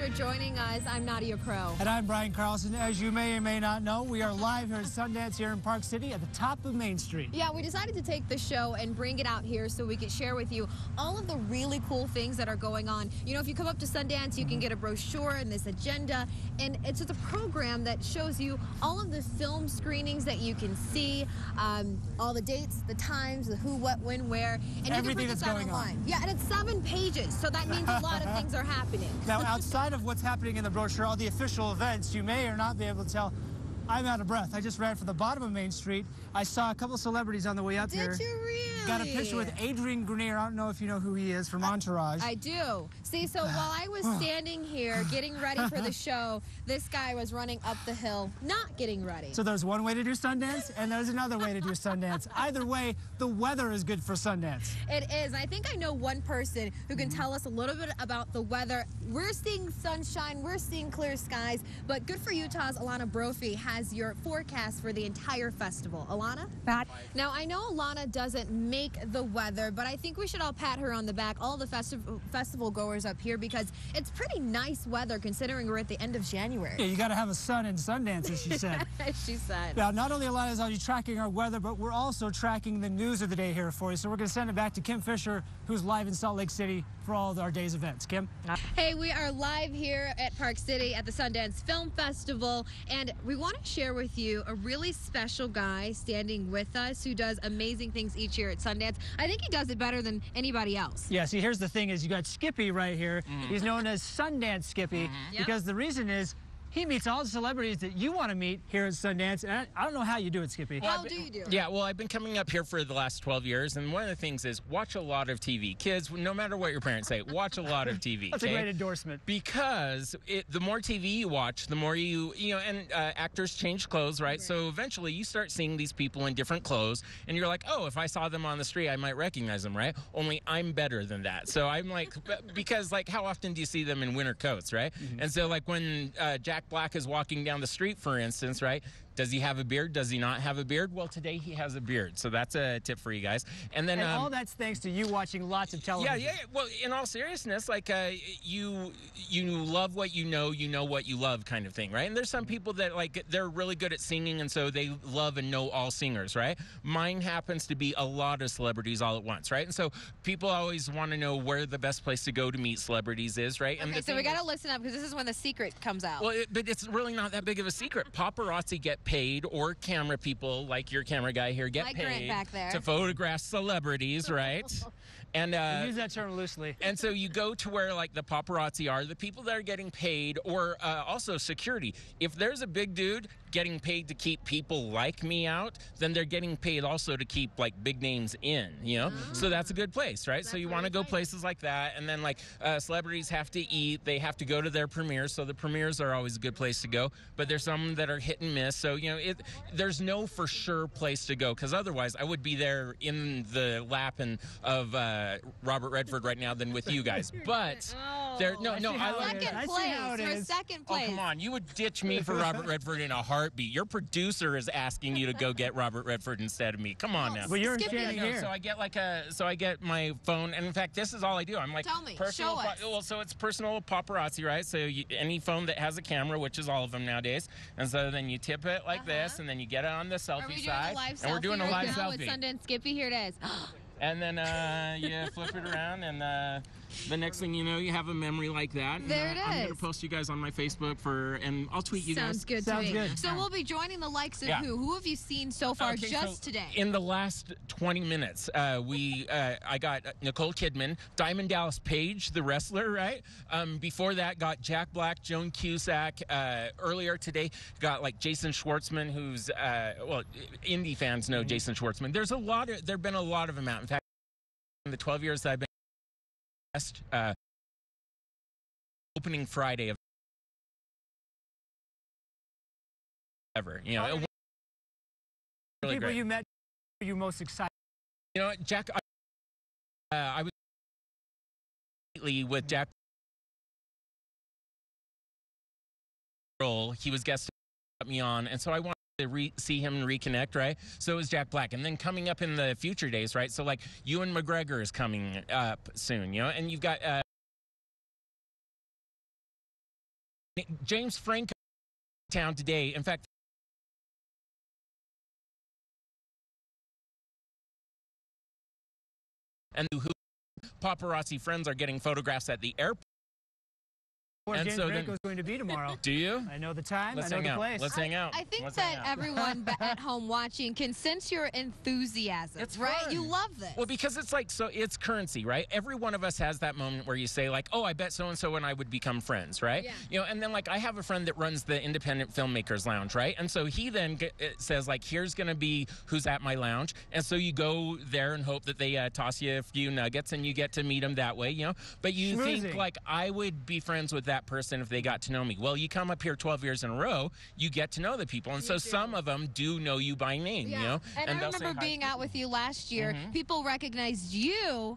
for joining us. I'm Nadia Crow. And I'm Brian Carlson. As you may or may not know, we are live here at Sundance here in Park City at the top of Main Street. Yeah, we decided to take the show and bring it out here so we could share with you all of the really cool things that are going on. You know, if you come up to Sundance, you can get a brochure and this agenda, and it's just a program that shows you all of the film screenings that you can see, all the dates, the times, the who, what, when, where, and you everything can that's print this out going online. on. Yeah, and it's 7 pages, so that means a lot of things are happening. Now, outside of what's happening in the brochure, all the official events, you may or not be able to tell. I'm out of breath. I just ran from the bottom of Main Street. I saw a couple celebrities on the way up here. Did you really? Got a picture with Adrian Grenier. I don't know if you know who he is from Entourage. I do. See, so while I was standing here getting ready for the show, this guy was running up the hill, not getting ready. So there's one way to do Sundance, and there's another way to do Sundance. Either way, the weather is good for Sundance. It is. I think I know one person who can tell us a little bit about the weather. We're seeing sunshine. We're seeing clear skies. But Good for Utah's Alana Brophy has your forecast for the entire festival. Alana? Pat. Now, I know Alana doesn't make the weather, but I think we should all pat her on the back, all the festival goers up here, because it's pretty nice weather considering we're at the end of January. Yeah, you got to have a sun in Sundance, as she said. She said. Now, not only Alana is on you tracking our weather, but we're also tracking the news of the day here for you. So we're going to send it back to Kim Fisher, who's live in Salt Lake City for all of our day's events. Kim? Hey, we are live here at Park City at the Sundance Film Festival, and we want to share with you a really special guy standing with us who does amazing things each year at Sundance. I think he does it better than anybody else. Yeah, see, here's the thing is you got Skippy right here. He's known as Sundance Skippy because the reason is he meets all the celebrities that you want to meet here at Sundance. And I don't know how you do it, Skippy. How do you do it? Yeah, well, I've been coming up here for the last 12 years, and one of the things is watch a lot of TV. Kids, no matter what your parents say, watch a lot of TV. That's a great endorsement. Because the more TV you watch, the more and actors change clothes, right? So eventually you start seeing these people in different clothes, and you're like, oh, if I saw them on the street, I might recognize them, right? Only I'm better than that. So I'm like, because like how often do you see them in winter coats, right? And so like when Jack Black is walking down the street, for instance, right? Does he have a beard? Does he not have a beard? Well, today he has a beard, so that's a tip for you guys. And then all that's thanks to you watching lots of television. Yeah. Well, in all seriousness, like you love what you know what you love, kind of thing, right? And there's some people that like they're really good at singing, and so they love and know all singers, right? Mine happens to be a lot of celebrities all at once, right? And so people always want to know where the best place to go to meet celebrities is, right? Okay, and so we got to listen up because this is when the secret comes out. Well, but it's really not that big of a secret. Paparazzi get paid, or camera people like your camera guy here get Like Grant paid back there. to photograph celebrities, right? And use that term loosely. and so you go to where like the paparazzi are, the people that are getting paid, or also security. If there's a big dude getting paid to keep people like me out, then they're getting paid also to keep like big names in, you know? So that's a good place, right? So you want to go places like that, and then like celebrities have to eat, they have to go to their premieres, so the premieres are always a good place to go, but there's some that are hit and miss, so you know, there's no for sure place to go, because otherwise I would be there in the lap of Robert Redford right now than with you guys. But I love Second place. Oh, come on. You would ditch me for Robert Redford in a heartbeat. Your producer is asking you to go get Robert Redford instead of me. Come on now. Well, you're standing here. So I get my phone, and in fact, this is all I do. I'm like, tell me, personal, show us. Well, so it's personal paparazzi, right? So any phone that has a camera, which is all of them nowadays, and so then you tip it like this, and then you get it on the selfie side, and we're doing a live selfie. With Sundance Skippy, here it is. And then you flip it around, and the next thing you know, you have a memory like that. There it I'm is. going to post you guys on my Facebook and I'll tweet you guys. Sounds good to me. So we'll be joining the likes of who? Who have you seen so far today? In the last 20 minutes, I got Nicole Kidman, Diamond Dallas Page, the wrestler, right? Before that, got Jack Black, Joan Cusack. Earlier today, got like Jason Schwartzman, who's indie fans know Jason Schwartzman. There've been a lot of them out. In fact, in the 12 years that I've been opening Friday of ever, you know, really people great. you met, are you most excited? You know, Jack, I was lately with Jack. He was guesting me on, and so I wanted to see him and reconnect, right? So is Jack Black. And then coming up in the future days, right? So like Ewan McGregor is coming up soon, you know, and you've got James Franco town today. In fact, and who paparazzi friends are getting photographs at the airport. Where And James so Franco's going to be tomorrow. Do you? I know the time, Let's I know hang the out. place. Let's hang out. I think Let's that hang out. everyone at home watching can sense your enthusiasm, It's right? fun. You love this. Well, because it's like, so it's currency, right? Every one of us has that moment where you say like, oh, I bet so-and-so and I would become friends, right? Yeah. You know, and then like I have a friend that runs the Independent Filmmakers Lounge, right? And so he then says like, here's going to be who's at my lounge. And so you go there and hope that they toss you a few nuggets and you get to meet them that way, you know? But you think Schmoozing. like, I would be friends with that person if they got to know me. Well, you come up here 12 years in a row, you get to know the people. And so some of them do know you by name, you know? And I they'll say remember hi. being out with you last year. People recognized you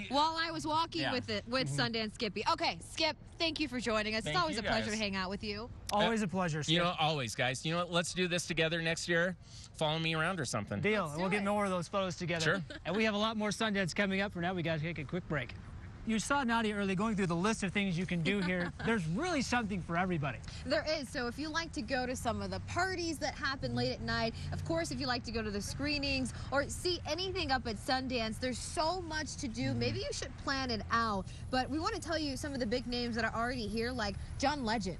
while I was walking with Sundance Skippy. Okay, Skip, thank you for joining us. Thank it's always you, a pleasure to guys. hang out with you. Always a pleasure, Skip. You know, always, guys. You know what? Let's do this together next year. Follow me around or something. Deal. Let's We'll do get it. more of those photos together. Sure. And we have a lot more Sundance coming up. For now, we got to take a quick break. You saw Nadia early going through the list of things you can do here. There's really something for everybody. There is. So if you like to go to some of the parties that happen late at night, of course, if you like to go to the screenings or see anything up at Sundance, there's so much to do. Maybe you should plan it out. But we want to tell you some of the big names that are already here, like John Legend.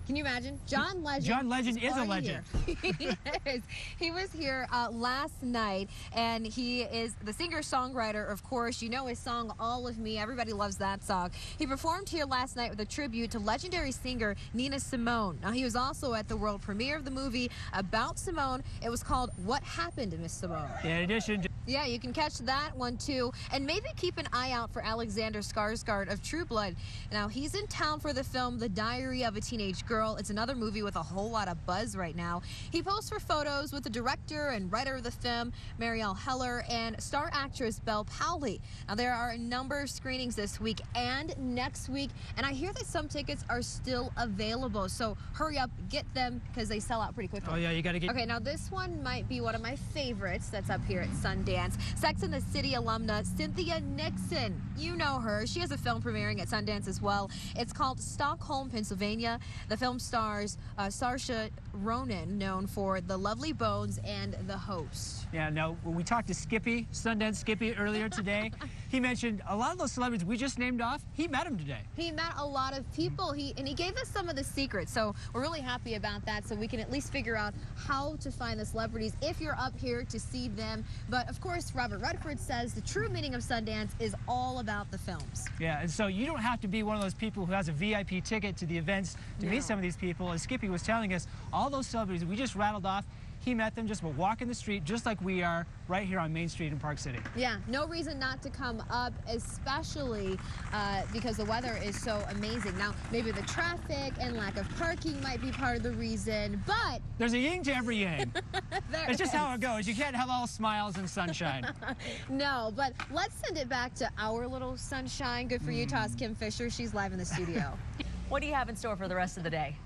Can you imagine? John Legend. John Legend is a already legend. here. He is. He was here last night, and he is the singer-songwriter, of course. You know his song, All of Me. Everybody loves that song. He performed here last night with a tribute to legendary singer Nina Simone. Now, he was also at the world premiere of the movie about Simone. It was called What Happened to Miss Simone. In addition to Yeah, you can catch that one too. And maybe keep an eye out for Alexander Skarsgård of True Blood. Now, he's in town for the film The Diary of a Teenage Girl. It's another movie with a whole lot of buzz right now. He posts for photos with the director and writer of the film, Marielle Heller, and star actress Belle Powley. Now, there are a number of screenings this week and next week, and I hear that some tickets are still available. So hurry up, get them, because they sell out pretty quickly. Oh, yeah, you got to get... Okay, now this one might be one of my favorites that's up here at Sundance. Sex and the City alumna Cynthia Nixon. You know her. She has a film premiering at Sundance as well. It's called Stockholm, Pennsylvania. The film stars Saoirse Ronan, known for The Lovely Bones and The Host. Yeah, now, when we talked to Skippy, Sundance Skippy, earlier today, he mentioned a lot of those celebrities we just named off, he met them today. He met a lot of people, and he gave us some of the secrets, so we're really happy about that, so we can at least figure out how to find the celebrities if you're up here to see them. But, of course, Robert Redford says the true meaning of Sundance is all about the films. Yeah, and so you don't have to be one of those people who has a VIP ticket to the events to meet some of these people. As Skippy was telling us, all those celebrities we just rattled off, he met them just walking the street, just like we are right here on Main Street in Park City. Yeah, no reason not to come up, especially because the weather is so amazing. Now, maybe the traffic and lack of parking might be part of the reason, but... There's a yin to every yang. It's just is. how it goes. You can't have all smiles and sunshine. No, but let's send it back to our little sunshine. Good for you, Toss Kim Fisher. She's live in the studio. What do you have in store for the rest of the day?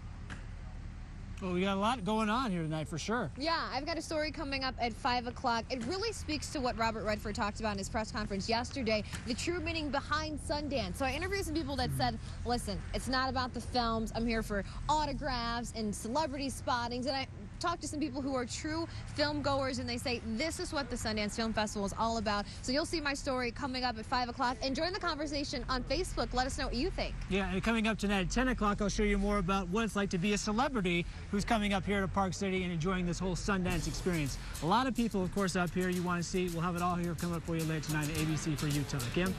Well, we got a lot going on here tonight for sure. Yeah, I've got a story coming up at 5 o'clock. It really speaks to what Robert Redford talked about in his press conference yesterday, the true meaning behind Sundance. So I interviewed some people that said, listen, it's not about the films. I'm here for autographs and celebrity spottings. And I talked to some people who are true film goers, and they say this is what the Sundance Film Festival is all about. So you'll see my story coming up at 5 o'clock. And join the conversation on Facebook. Let us know what you think. Yeah, and coming up tonight at 10 o'clock, I'll show you more about what it's like to be a celebrity who's coming up here to Park City and enjoying this whole Sundance experience. A lot of people, of course, up here you want to see. We'll have it all here coming up for you later tonight at ABC for Utah. Kim?